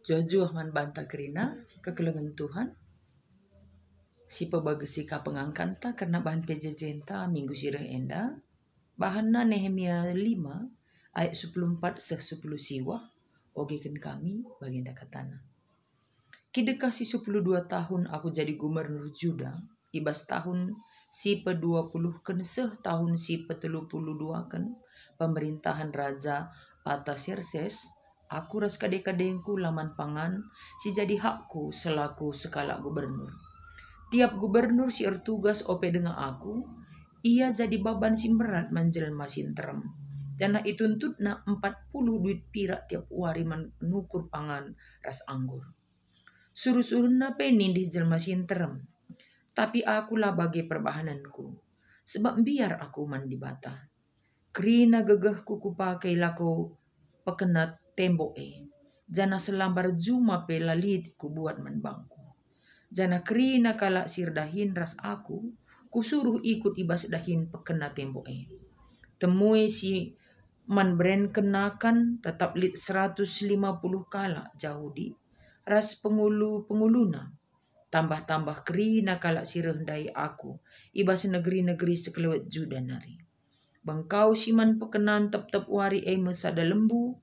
Jua-jua man banta kerina kekelengan Tuhan. Si pebagesi ka pengangkanta karena bahan pejejenta minggu sirah enda. Bahanna Nehemia 5 ayat 14 10 siwa. Ogekan kami baginda katana. Kidekah si 12 tahun aku jadi gubernur Juda. Ibas tahun si pe-20 ken tahun si pe-32 ken pemerintahan Raja Artaxerxes. Aku ras kadek-kadengku laman pangan si jadi hakku selaku sekala gubernur. Tiap gubernur si ertugas ope dengan aku, ia jadi baban si berat manjelma sinterem. Jana ituntut na 40 duit pirak tiap wari menukur pangan ras anggur. Suruh-suruh na penin di jelma sinterem. Tapi akulah bagai perbahananku. Sebab biar aku mandi bata. Kerina gegehku kupakai lako pekenat tembok jana selambar juma pe lalit ku buat menbangku. Jana kerina kala sirdahin ras aku, kusuruh ikut ibas dahin pekena tembok Temui si man brand kenakan tetap lit 150 kala jauh di ras penguluna. Tambah-tambah kerina kala sirendai aku, ibas negeri-negeri sekelewat Juda nari. Bangkau si man pekenan tep-tep wari mesada lembu,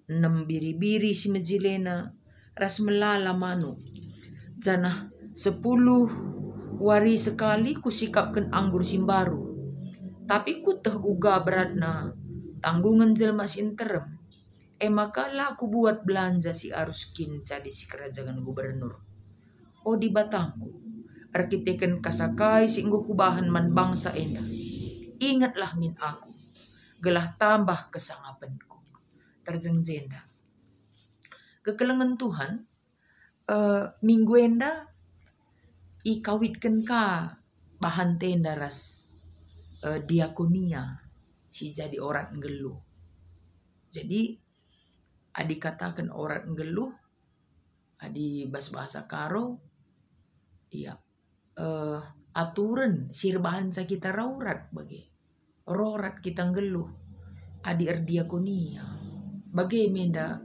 6 biri-biri si mejilena ras melala manu. Janah 10 wari sekali ku sikapkan anggur simbaru. Tapi ku teh uga beratna tanggungan jelma sinterem. Maka lah ku buat belanja si aruskin jadi si kerajaan gubernur. O di batangku, arkiteken kasakai singgo kubahan man bangsa enda. Ingatlah min aku, gelah tambah kesangapanku. Terjengjenda. Kekelengan Tuhan, minggu enda ikawitkan ka bahan tenda ras diakonia si jadi orang ngeluh. Jadi adi katakan orang ngeluh, adi bahasa karo, iya aturan sirbahan sa kita raurat bagi rorat kita ngeluh adi diakonia. Bagaimana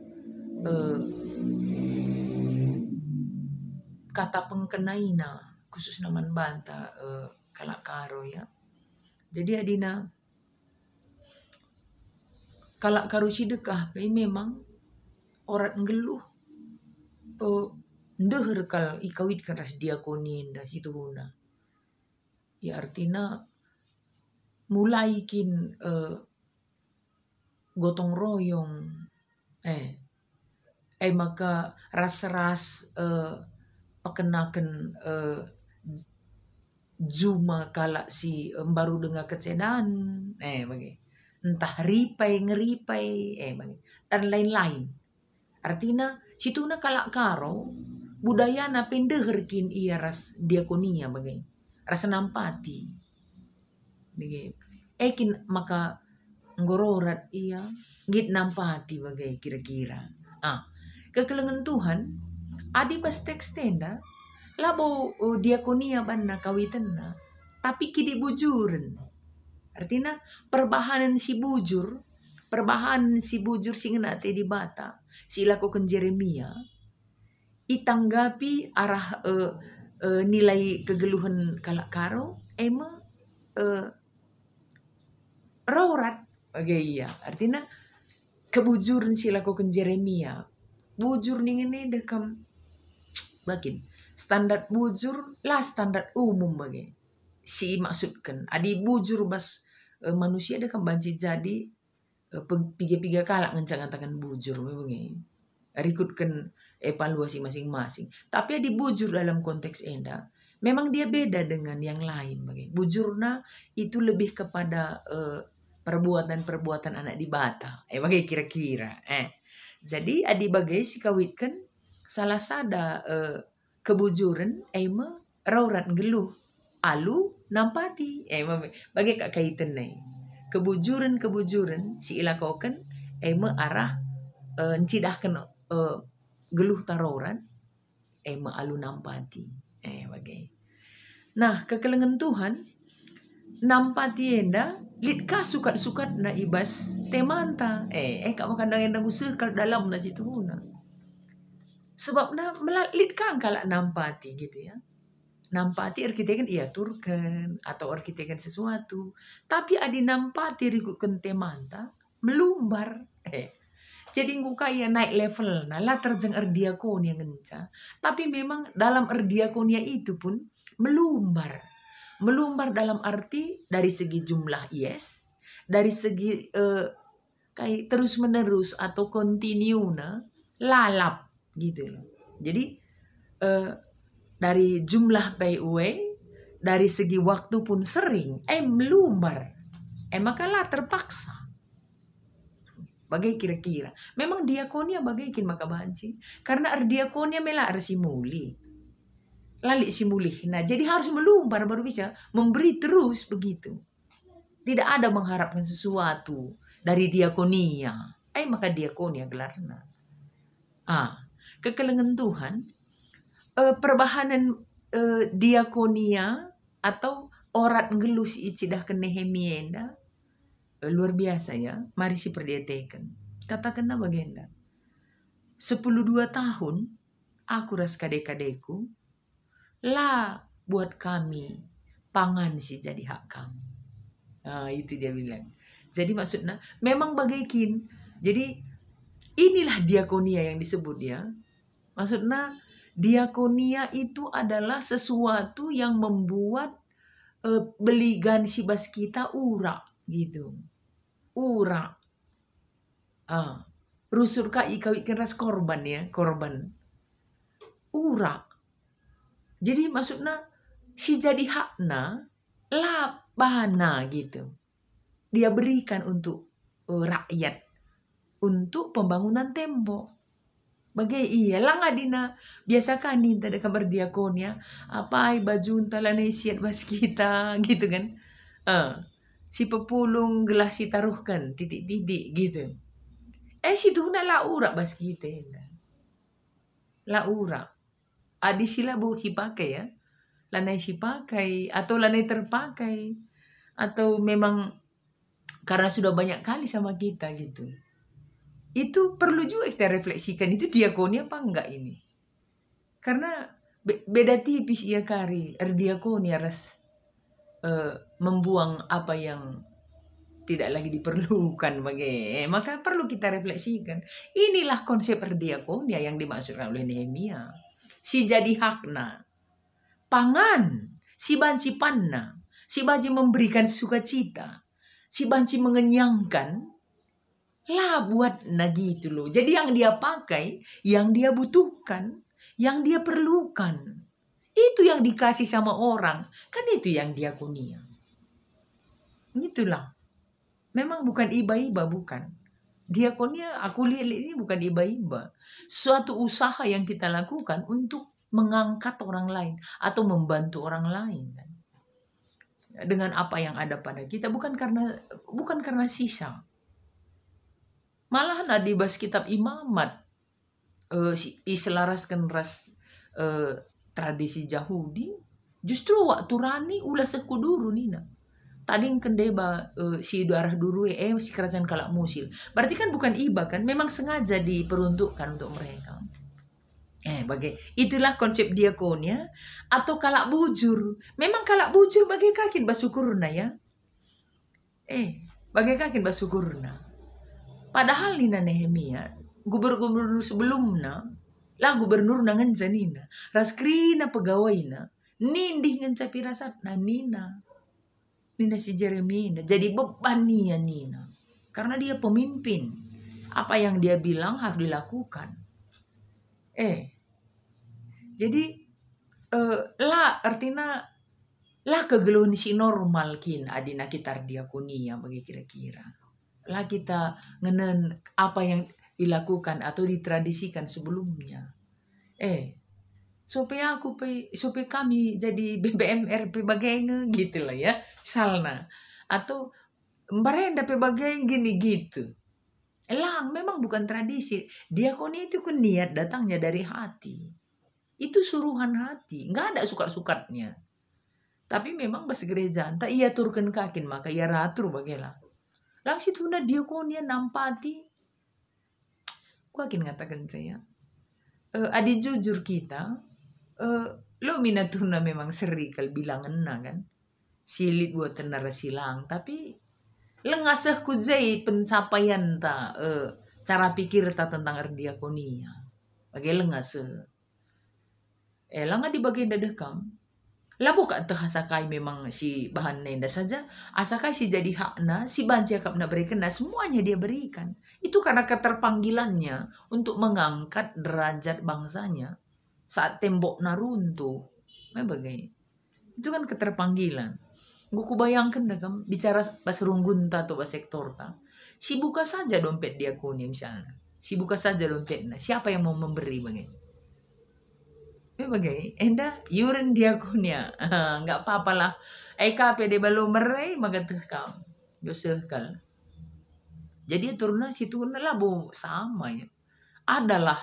kata pengkenaina khusus naman banta kalak karo ya. Jadi adina kalak karo sidekah memang orang ngeluh ndeher kal ikawit keras diakoni nda situ huna. Ya artinya mulai kin gotong royong maka ras-ras pekenakan juma kala si baru dengar kecedan bagi entah ngeripai bagi dan lain-lain. Artinya situna kalak karo budaya na pendeherkin ia ras diakonia bagi rasa nampati bagi ekin maka ngororat iya git nampati bagai kira-kira. Kekelengan Tuhan adi bas teks tenda labo diakonia banna kawitanna tapi kidi bujuren. Artinya perbahanan si bujur singena te di bata si lakukan Jeremia itanggapi arah nilai kegeluhan kalak karo raurat bagi iya. Artinya kebujuran si lakukan Jeremia. Bujur nih dekam bakin standar bujur lah standar umum bagi si maksudkan adi bujur bas manusia dekam banci jadi piga kalak ngencang-ngencangkan bujur bagi rikutkan evaluasi masing-masing. Tapi adi bujur dalam konteks enda memang dia beda dengan yang lain bagi bujurna itu lebih kepada perbuatan-perbuatan anak di bata bagi kira-kira jadi adi bagai si kawitkan salah sada kebujuran raurat ngeluh alu nampati bagai kak kaitan nih kebujuran si ilakokan arah cidahkan geluh tarauran alu nampati bagai. Nah kekelengan Tuhan nampati enda litka sukat-sukat na ibas temanta kak makandang enda usekal dalam na situ na Sebabnya melalit kan kalau nampati gitu ya. Nampati arkitekan iya turken atau arkitekan sesuatu. Tapi adi nampati riku kente manta melumbar. Jadi nguka ya naik level. Nah lah terjeng erdiakonia ngenca. Tapi memang dalam erdiakonia itu pun melumbar. Melumbar dalam arti dari segi jumlah yes. Dari segi kayak terus menerus atau continue lalap gitu loh. Jadi dari jumlah PUE, dari segi waktu pun sering melumbar. Makalah terpaksa. Bagai kira-kira. Memang diakonia bagaikin maka banci. Karena diakonia mela simuli. Lalik simuli. Nah jadi harus melumbar baru bisa memberi terus begitu. Tidak ada mengharapkan sesuatu dari diakonia. Maka diakonia gelarna. Kekelengan Tuhan, perbahanan diakonia atau orat ngelus icidah ke Nehemia luar biasa ya. Mari si perdiatekan. Katakan apa bagenda? 12 tahun aku ras kadek-kadeku lah buat kami pangan sih jadi hak kami. Itu dia bilang. Jadi maksudnya memang bagaikin. Jadi inilah diakonia yang disebut ya. Maksudnya diakonia itu adalah sesuatu yang membuat beligan sibas kita urak gitu. Urak. Rusur ka ikaw keras korban ya, korban. Urak. Jadi maksudnya si jadi hakna labana gitu. Dia berikan untuk rakyat untuk pembangunan tembok. Bagai iya lah ngadina biasa kan ninta ada kabar diakonia apa baju talane siat bas kita gitu kan. Si pepulung gelas si taruhkan titik-titik gitu. Situ na laura bas kita. Laura. Adi sila bu dipakai ya. Lanai si pakai atau lanai terpakai atau memang karena sudah banyak kali sama kita gitu. Itu perlu juga kita refleksikan, itu diakonia apa enggak ini. Karena beda tipis ia kari, diakonia ras membuang apa yang tidak lagi diperlukan maka perlu kita refleksikan. Inilah konsep diakonia yang dimaksudkan oleh Nehemia. Si jadi hakna, pangan, si banci panna, si banci memberikan sukacita, si banci mengenyangkan, lah buat gitu loh. Jadi yang dia pakai, yang dia butuhkan, yang dia perlukan. Itu yang dikasih sama orang. Kan itu yang diakonia. Itulah. Memang bukan iba-iba, bukan. Diakonia aku lihat ini bukan iba-iba. Suatu usaha yang kita lakukan untuk mengangkat orang lain. Atau membantu orang lain. Dengan apa yang ada pada kita. Bukan karena sisa. Malah di bas kitab imamat iselaraskan ras tradisi Yahudi justru waktu rani ulah sekuduru nina. Tadi kendeba si darah duru si kerajaan kalak musil. Berarti kan bukan iba kan, memang sengaja diperuntukkan untuk mereka. Itulah konsep diakonia atau kalak bujur. Memang kalak bujur bagai kakin basukurna ya. Bagai kakin basukurna. Padahal Nina Nehemia, gubernur sebelumnya, lah gubernur nangan janina, raskrina pegawainya, nindih ngan pirasatna Nina si Jeremia, jadi beban nia Nina, karena dia pemimpin, apa yang dia bilang harus dilakukan. Jadi lah artinya lah kegeluhan si normal kin adina kita diakonia bagi kira-kira. Lah kita ngenen apa yang dilakukan atau ditradisikan sebelumnya. Supaya kami jadi BBMRP bagaimana gitu lah ya. Misalnya. Atau barenda bagaimana gini gitu. Lang memang bukan tradisi. Diakonia itu kan niat datangnya dari hati. Itu suruhan hati. Nggak ada suka-sukatnya. Tapi memang bahasa gereja. Entah ia turkan kakin maka ia ratur bagaimana. Langsung tuna diakonia nampati. Ku akan ngatakan saya. adi jujur kita, lo minatuna memang seri kal bilangan na kan. Silit buat tenara silang, tapi lengasah kujai pencapaian ta, cara pikir ta tentang erdiakonia. Bagai lengasah. Langa di bagian dadakam. Labo ka teh asakai memang si bahan nenda saja, asakai si jadi hakna, si banci akap na berikan, semuanya dia berikan. Itu karena keterpanggilannya untuk mengangkat derajat bangsanya saat tembok naruntuh. Bagai itu kan keterpanggilan. Gue bayangkan dah kan bicara bahasa runggunta atau bahasa sektor ta. Si buka saja dompet diakonia misalnya. Si buka saja dompetnya. Siapa yang mau memberi bagai? Bagai enda yuren diakonia. Enggak apa-apalah. KPD balu merai magateh kam. Yosehkal. Jadi turuna situ lah bo sama ya. Adalah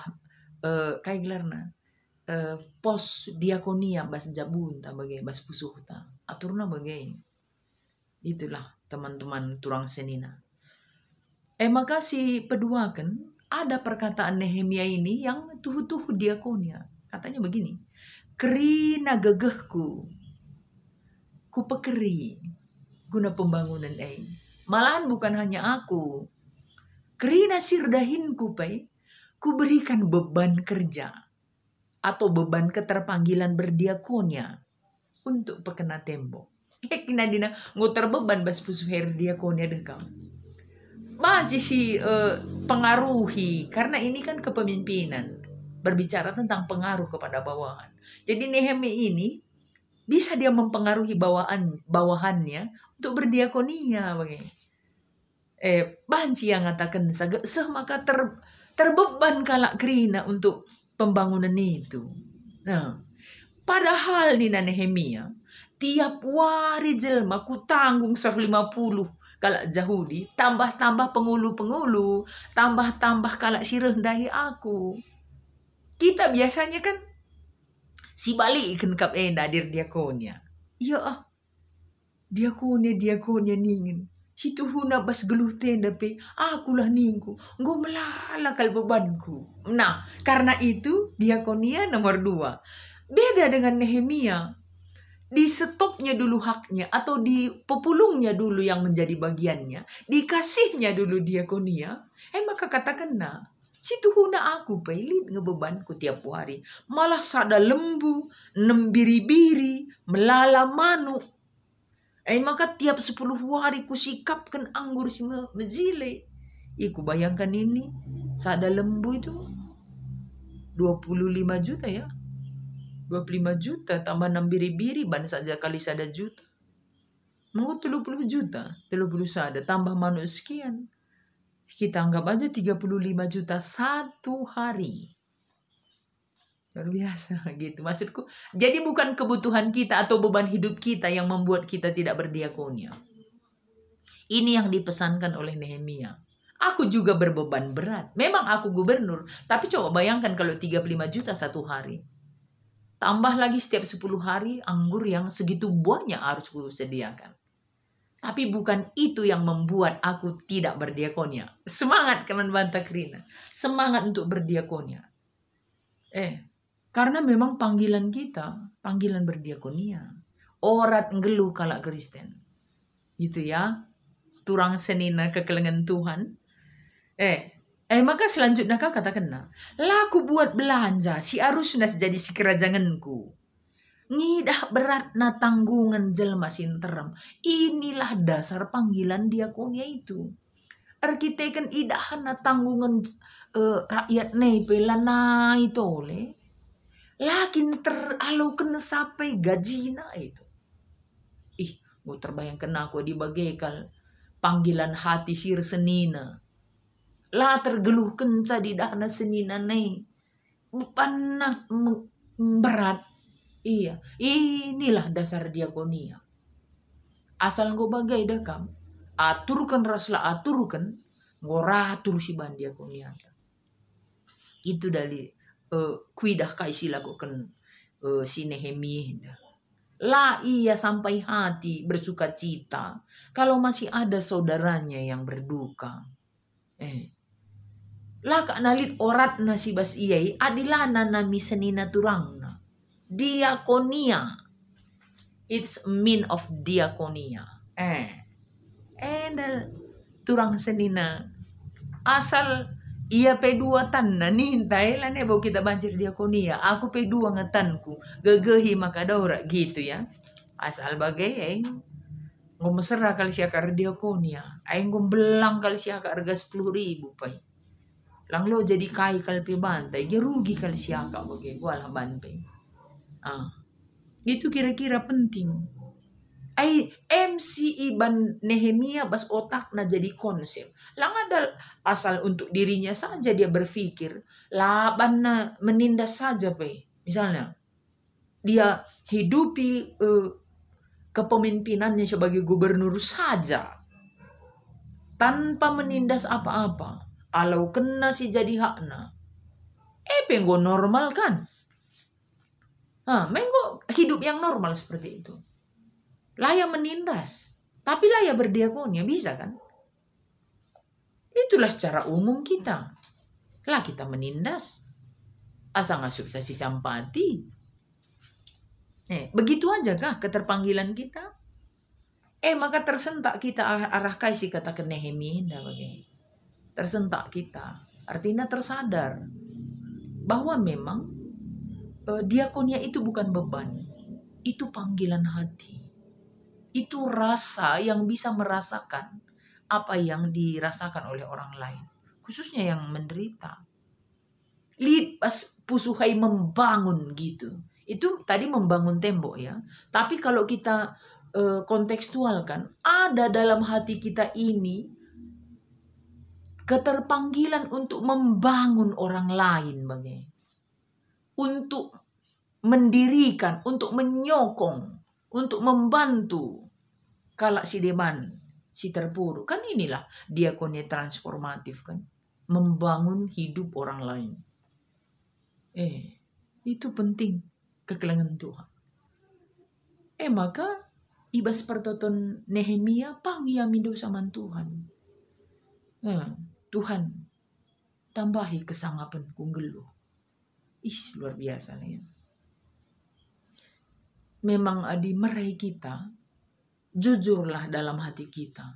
kayak gelarna. Pos diakonia bas jabun ta bagai bas pusuh ta. Aturna bagai. Itulah teman-teman turang senina. Maka si peduakan ada perkataan Nehemia ini yang tuh diakonia. Katanya begini, kerina gegehku, ku pekeri guna pembangunan Malahan bukan hanya aku, kerina sirdahinku ku berikan beban kerja atau beban keterpanggilan berdiakonia untuk pekena tembok. Kina dina nguter beban bas pusuher diakonia dekam. Baca si pengaruhi, karena ini kan kepemimpinan. Berbicara tentang pengaruh kepada bawahan. Jadi Nehemia ini bisa dia mempengaruhi bawahannya untuk berdiakonia. Banci yang ngatakan maka terbeban kalak kerina untuk pembangunan itu. Nah, padahal Nina Nehemia tiap wari jelma ku tanggung 150 kalak Yahudi, tambah-tambah pengulu-pengulu, tambah-tambah kalak sirendahi aku. Kita biasanya kan si balik ikan kap nadir diakonia. Iya diakonia ningin. Si tuhuna bas geluh tenda akulah ningku. Nggo melala kal bebanku. Nah, karena itu diakonia nomor 2. Beda dengan Nehemia. Di stopnya dulu haknya atau di pepulungnya dulu yang menjadi bagiannya. Dikasihnya dulu diakonia. Maka katakan situ huna aku pelit ngebebanku tiap hari. Malah sada lembu, nembiri-biri, melala manuk. Maka tiap 10 hari ku sikapkan anggur si mezile. Ku bayangkan ini, sada lembu itu 25 juta ya. 25 juta tambah nembiri-biri ban saja kali sada juta. Mau 30 juta, 30 sada tambah manuk sekian. Kita anggap aja 35 juta satu hari. Luar biasa gitu. Maksudku, jadi bukan kebutuhan kita atau beban hidup kita yang membuat kita tidak berdiakonia. Ini yang dipesankan oleh Nehemia. Aku juga berbeban berat. Memang aku gubernur. Tapi coba bayangkan kalau 35 juta satu hari. Tambah lagi setiap 10 hari anggur yang segitu banyak harus kusediakan. Tapi bukan itu yang membuat aku tidak berdiakonia. Semangat kaman banta kerina. Semangat untuk berdiakonia. Karena memang panggilan kita, panggilan berdiakonia. Orat ngeluh kalak Kristen. Gitu ya. Turang senina kekelengan Tuhan. Maka selanjutnya kau katakan laku buat belanja si arus sudah jadi si kerajanganku. Ngidah berat na tanggungan jelma sinterem. Inilah dasar panggilan diakonia itu. Arkiteken idahan na tanggungan rakyat nepelana itu oleh. Lakin teralokan sampai gajina itu. Gue terbayangkan aku dibagaikan panggilan hati sir senina. Lah tergeluhkan di dahna senina nih. Panak berat. Iya, inilah dasar diakonia. Asal gue bagai dekam, aturkan raslah aturkan, gue ratur si ban diakonia. Itu dari kuidah kaisi lakukan si Nehemia. Lah iya sampai hati bersuka cita kalau masih ada saudaranya yang berduka. Laka nalit orat na si bas iyay adilana nami senina turangna. Diakonia. It's mean of diakonia. And turang senina asal iya P2 tan na nintay lah ne bawa kita banjir diakonia. Aku P2 ngatanku gegehi makadora gitu ya. Asal bagai aing ngomesera kali siya kar diakonia. Aing belang kali siya ka harga 10.000 pai. Lang lo jadi kai kali pi bantai, dia rugi kali siya ka bagai gua lah bantai. Itu kira-kira penting. Ai MCI ban Nehemia bas otak na jadi konsep. Lang ada asal untuk dirinya saja dia berpikir. Laban na menindas saja pe. Misalnya dia hidupi kepemimpinannya sebagai gubernur saja. Tanpa menindas apa-apa. Alau kena si jadi hakna. Penggo normal kan. Menggo hidup yang normal seperti itu. Layak menindas, tapi layak berdiakonia, bisa kan? Itulah secara umum kita. Lah kita menindas, asal nggak substansi sampati. Begitu aja kah keterpanggilan kita? Maka tersentak kita arah kaisi kata ke Nehemia, tersentak kita. Artinya tersadar bahwa memang diakonia itu bukan beban, itu panggilan hati. Itu rasa yang bisa merasakan apa yang dirasakan oleh orang lain. Khususnya yang menderita. Lihat pas pusuhai membangun gitu. Itu tadi membangun tembok ya. Tapi kalau kita kontekstualkan. Ada dalam hati kita ini keterpanggilan untuk membangun orang lain. Untuk mendirikan, untuk menyokong. Untuk membantu kalau si deman, si terpuruk. Kan inilah diakonia transformatif kan. Membangun hidup orang lain. Itu penting kekelengan Tuhan. Maka ibas pertoton Nehemia pangiamido sama Tuhan. Tuhan tambahi kesangapan kunggelu. Luar biasa lah ya. Memang adi merai kita, jujurlah dalam hati kita.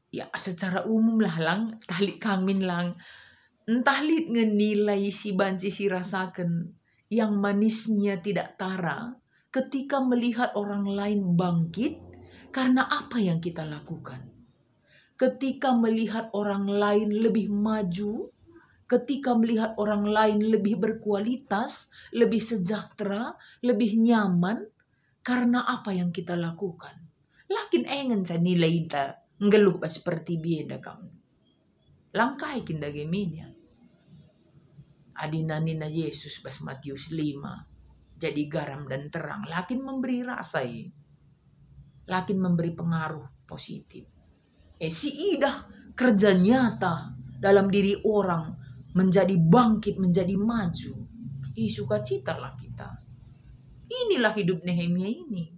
Ya secara umum lah lang, tahlit kangmin lang, entahlit ngenilai si banci si rasakan yang manisnya tidak tara ketika melihat orang lain bangkit karena apa yang kita lakukan. Ketika melihat orang lain lebih maju, ketika melihat orang lain lebih berkualitas, lebih sejahtera, lebih nyaman, karena apa yang kita lakukan. Lakin engen sa nilai ta, ngeluh pa seperti bieda kamu. Langkai kinda geminya. Adinani na Yesus bas Matius 5, jadi garam dan terang. Lakin memberi rasai. Lakin memberi pengaruh positif. Si idah kerja nyata dalam diri orang, menjadi bangkit, menjadi maju. Sukacita lah kita. Inilah hidup Nehemia ini.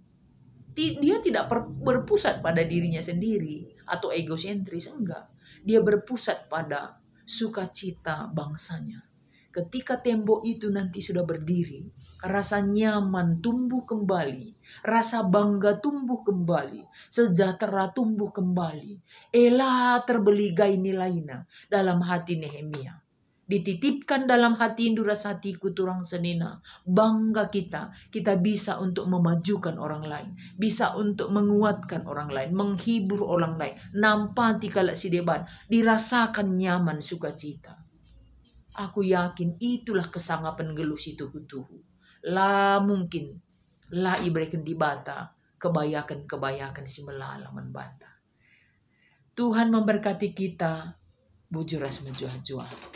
Dia tidak berpusat pada dirinya sendiri atau egosentris, enggak. Dia berpusat pada sukacita bangsanya. Ketika tembok itu nanti sudah berdiri, rasa nyaman tumbuh kembali, rasa bangga tumbuh kembali, sejahtera tumbuh kembali. Elah terbeli gai nilainya dalam hati Nehemia. Dititipkan dalam hati indurasatiku turang senina. Bangga kita bisa untuk memajukan orang lain. Bisa untuk menguatkan orang lain. Menghibur orang lain. Nampati kalak si deban. Dirasakan nyaman sukacita. Aku yakin itulah kesangapan gelus itu tuhu. Lah mungkin. Lah ibreken di bata. Kebayakan si melalaman bata. Tuhan memberkati kita. Bujuras menjuah-juah.